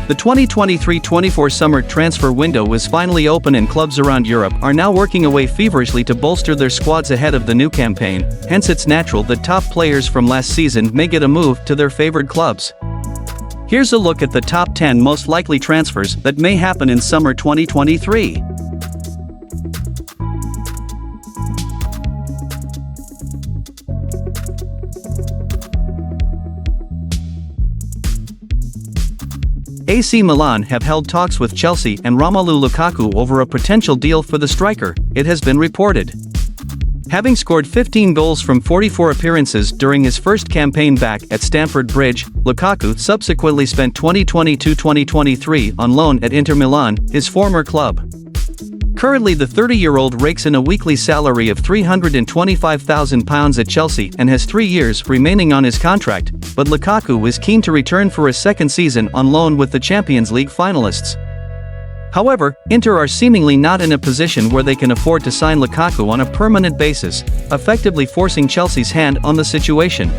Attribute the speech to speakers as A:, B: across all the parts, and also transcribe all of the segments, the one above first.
A: The 2023-24 summer transfer window is finally open and clubs around Europe are now working away feverishly to bolster their squads ahead of the new campaign, hence it's natural that top players from last season may get a move to their favored clubs. Here's a look at the top 10 most likely transfers that may happen in summer 2023. AC Milan have held talks with Chelsea and Romelu Lukaku over a potential deal for the striker, it has been reported. Having scored 15 goals from 44 appearances during his first campaign back at Stamford Bridge, Lukaku subsequently spent 2022-2023 on loan at Inter Milan, his former club. Currently the 30-year-old rakes in a weekly salary of £325,000 at Chelsea and has 3 years remaining on his contract, but Lukaku is keen to return for a second season on loan with the Champions League finalists. However, Inter are seemingly not in a position where they can afford to sign Lukaku on a permanent basis, effectively forcing Chelsea's hand on the situation.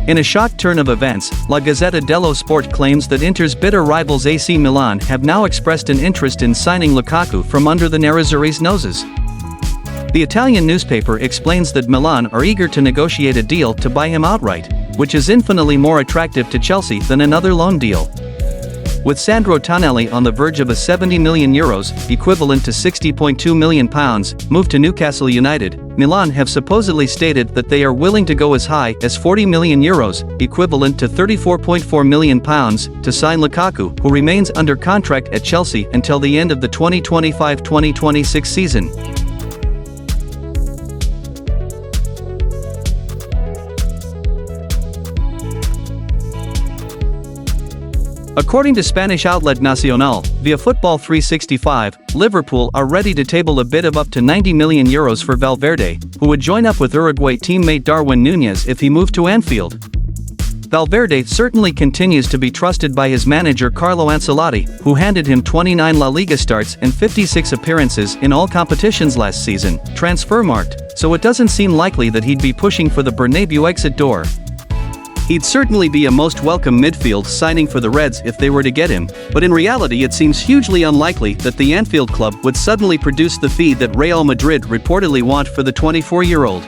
A: In a shock turn of events, La Gazzetta dello Sport claims that Inter's bitter rivals AC Milan have now expressed an interest in signing Lukaku from under the Nerazzurri's noses. The Italian newspaper explains that Milan are eager to negotiate a deal to buy him outright, which is infinitely more attractive to Chelsea than another loan deal. With Sandro Tonelli on the verge of a €70 million, equivalent to £60.2 million, move to Newcastle United, Milan have supposedly stated that they are willing to go as high as €40 million, equivalent to £34.4 million, to sign Lukaku, who remains under contract at Chelsea until the end of the 2025-2026 season. According to Spanish outlet Nacional, via Football 365, Liverpool are ready to table a bid of up to €90 million for Valverde, who would join up with Uruguay teammate Darwin Núñez if he moved to Anfield. Valverde certainly continues to be trusted by his manager Carlo Ancelotti, who handed him 29 La Liga starts and 56 appearances in all competitions last season, transfermarkt, so it doesn't seem likely that he'd be pushing for the Bernabeu exit door. He'd certainly be a most welcome midfield signing for the Reds if they were to get him, but in reality it seems hugely unlikely that the Anfield club would suddenly produce the fee that Real Madrid reportedly want for the 24-year-old.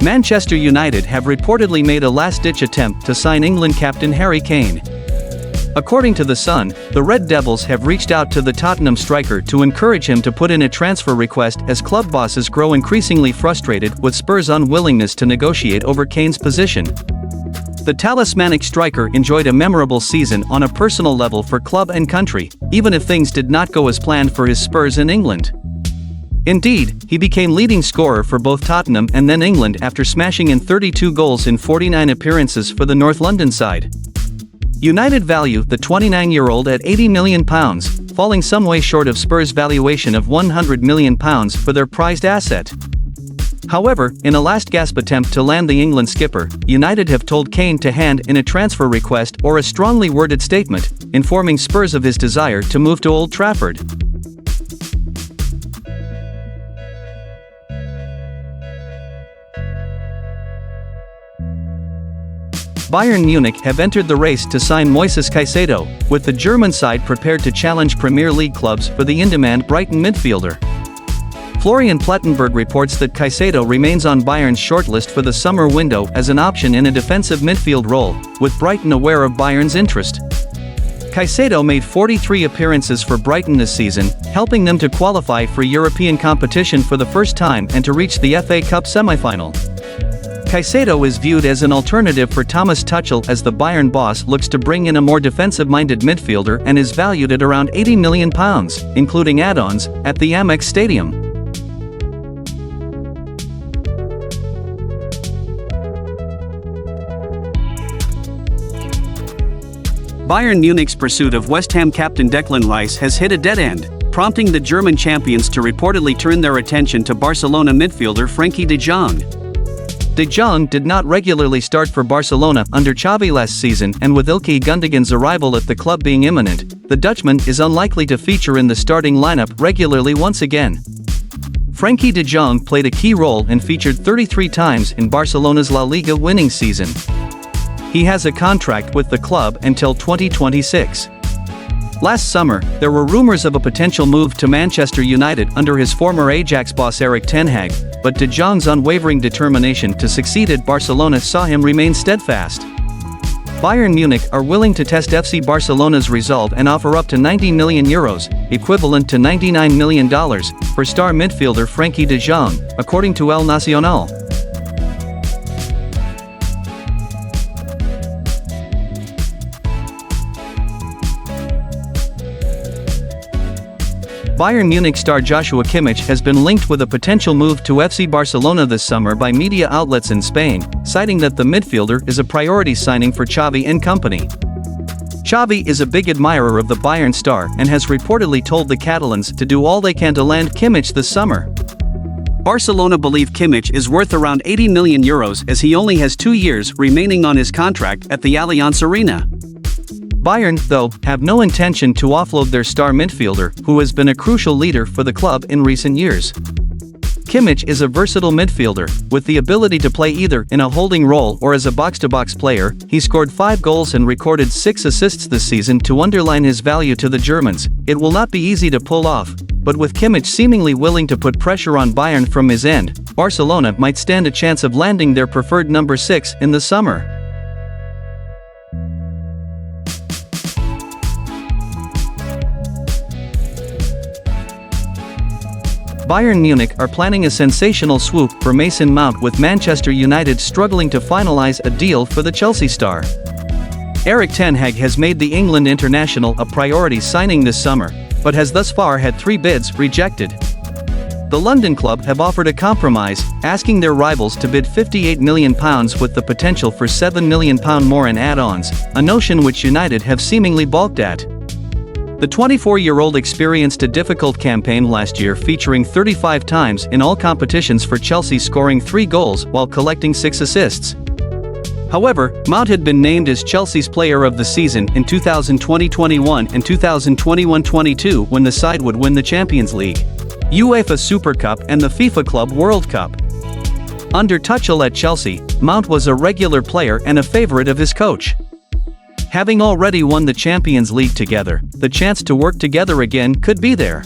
A: Manchester United have reportedly made a last-ditch attempt to sign England captain Harry Kane. According to The Sun, the Red Devils have reached out to the Tottenham striker to encourage him to put in a transfer request as club bosses grow increasingly frustrated with Spurs' unwillingness to negotiate over Kane's position. The talismanic striker enjoyed a memorable season on a personal level for club and country, even if things did not go as planned for his Spurs in England. Indeed, he became leading scorer for both Tottenham and then England after smashing in 32 goals in 49 appearances for the North London side. United value the 29-year-old at £80 million, falling some way short of Spurs' valuation of £100 million for their prized asset. However, in a last-gasp attempt to land the England skipper, United have told Kane to hand in a transfer request or a strongly worded statement, informing Spurs of his desire to move to Old Trafford. Bayern Munich have entered the race to sign Moises Caicedo, with the German side prepared to challenge Premier League clubs for the in-demand Brighton midfielder. Florian Plettenberg reports that Caicedo remains on Bayern's shortlist for the summer window as an option in a defensive midfield role, with Brighton aware of Bayern's interest. Caicedo made 43 appearances for Brighton this season, helping them to qualify for European competition for the first time and to reach the FA Cup semi-final. Caicedo is viewed as an alternative for Thomas Tuchel as the Bayern boss looks to bring in a more defensive-minded midfielder and is valued at around £80 million, including add-ons, at the Amex Stadium. Bayern Munich's pursuit of West Ham captain Declan Rice has hit a dead end, prompting the German champions to reportedly turn their attention to Barcelona midfielder Frenkie de Jong. De Jong did not regularly start for Barcelona under Xavi last season, and with Ilkay Gundogan's arrival at the club being imminent, the Dutchman is unlikely to feature in the starting lineup regularly once again. Frenkie de Jong played a key role and featured 33 times in Barcelona's La Liga winning season. He has a contract with the club until 2026. Last summer, there were rumors of a potential move to Manchester United under his former Ajax boss Erik ten Hag, but de Jong's unwavering determination to succeed at Barcelona saw him remain steadfast. Bayern Munich are willing to test FC Barcelona's resolve and offer up to €90 million, equivalent to $99 million, for star midfielder Frenkie de Jong, according to El Nacional. Bayern Munich star Joshua Kimmich has been linked with a potential move to FC Barcelona this summer by media outlets in Spain, citing that the midfielder is a priority signing for Xavi and company. Xavi is a big admirer of the Bayern star and has reportedly told the Catalans to do all they can to land Kimmich this summer. Barcelona believe Kimmich is worth around €80 million as he only has 2 years remaining on his contract at the Allianz Arena. Bayern, though, have no intention to offload their star midfielder, who has been a crucial leader for the club in recent years. Kimmich is a versatile midfielder, with the ability to play either in a holding role or as a box-to-box player. He scored 5 goals and recorded 6 assists this season to underline his value to the Germans. It will not be easy to pull off, but with Kimmich seemingly willing to put pressure on Bayern from his end, Barcelona might stand a chance of landing their preferred number 6 in the summer. Bayern Munich are planning a sensational swoop for Mason Mount, with Manchester United struggling to finalize a deal for the Chelsea star. Erik ten Hag has made the England international a priority signing this summer, but has thus far had 3 bids rejected. The London club have offered a compromise, asking their rivals to bid £58 million with the potential for £7 million more in add-ons, a notion which United have seemingly balked at. The 24-year-old experienced a difficult campaign last year, featuring 35 times in all competitions for Chelsea, scoring 3 goals while collecting 6 assists. However, Mount had been named as Chelsea's Player of the Season in 2020-21 and 2021-22 when the side would win the Champions League, UEFA Super Cup and the FIFA Club World Cup. Under Tuchel at Chelsea, Mount was a regular player and a favourite of his coach. Having already won the Champions League together, the chance to work together again could be there.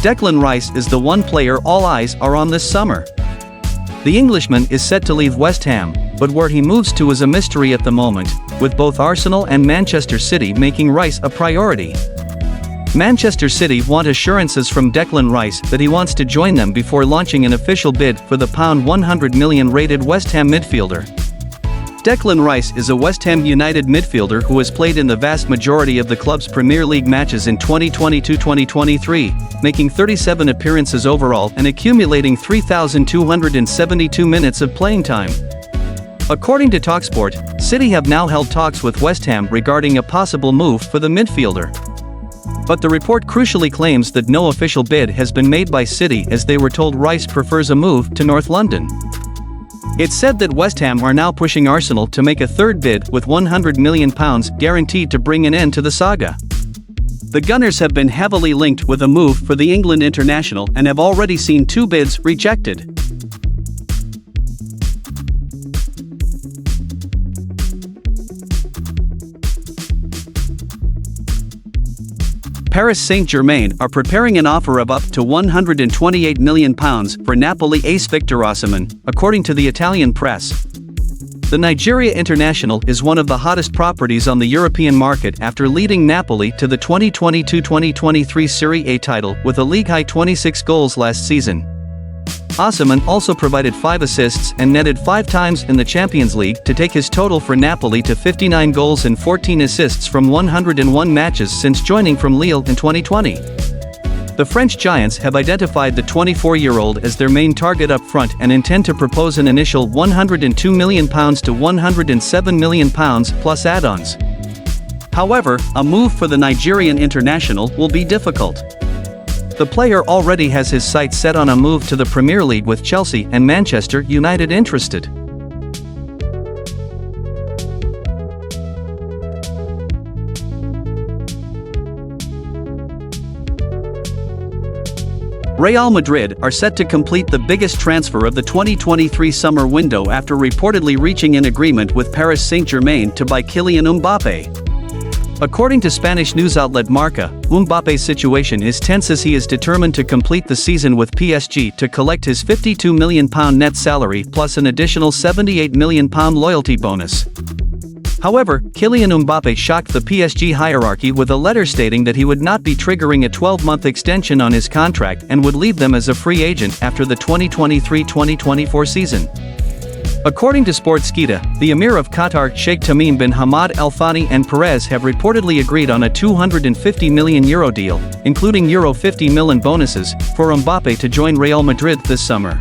A: Declan Rice is the one player all eyes are on this summer. The Englishman is set to leave West Ham, but where he moves to is a mystery at the moment, with both Arsenal and Manchester City making Rice a priority. Manchester City want assurances from Declan Rice that he wants to join them before launching an official bid for the £100 million rated West Ham midfielder. Declan Rice is a West Ham United midfielder who has played in the vast majority of the club's Premier League matches in 2022-2023, making 37 appearances overall and accumulating 3,272 minutes of playing time. According to TalkSport, City have now held talks with West Ham regarding a possible move for the midfielder. But the report crucially claims that no official bid has been made by City, as they were told Rice prefers a move to North London. It's said that West Ham are now pushing Arsenal to make a third bid, with £100 million guaranteed to bring an end to the saga. The Gunners have been heavily linked with a move for the England international and have already seen 2 bids rejected. Paris Saint-Germain are preparing an offer of up to £128 million for Napoli ace Victor Osimhen, according to the Italian press. The Nigeria international is one of the hottest properties on the European market after leading Napoli to the 2022-2023 Serie A title with a league-high 26 goals last season. Osimhen also provided 5 assists and netted 5 times in the Champions League to take his total for Napoli to 59 goals and 14 assists from 101 matches since joining from Lille in 2020. The French Giants have identified the 24-year-old as their main target up front and intend to propose an initial £102 million to £107 million plus add-ons. However, a move for the Nigerian international will be difficult. The player already has his sights set on a move to the Premier League, with Chelsea and Manchester United interested. Real Madrid are set to complete the biggest transfer of the 2023 summer window after reportedly reaching an agreement with Paris Saint-Germain to buy Kylian Mbappé. According to Spanish news outlet Marca, Mbappe's situation is tense as he is determined to complete the season with PSG to collect his £52 million net salary plus an additional £78 million loyalty bonus. However, Kylian Mbappé shocked the PSG hierarchy with a letter stating that he would not be triggering a 12-month extension on his contract and would leave them as a free agent after the 2023-2024 season. According to Sportskita, the Emir of Qatar Sheikh Tamim bin Hamad Al Thani and Perez have reportedly agreed on a €250 million deal, including €50 million bonuses, for Mbappé to join Real Madrid this summer.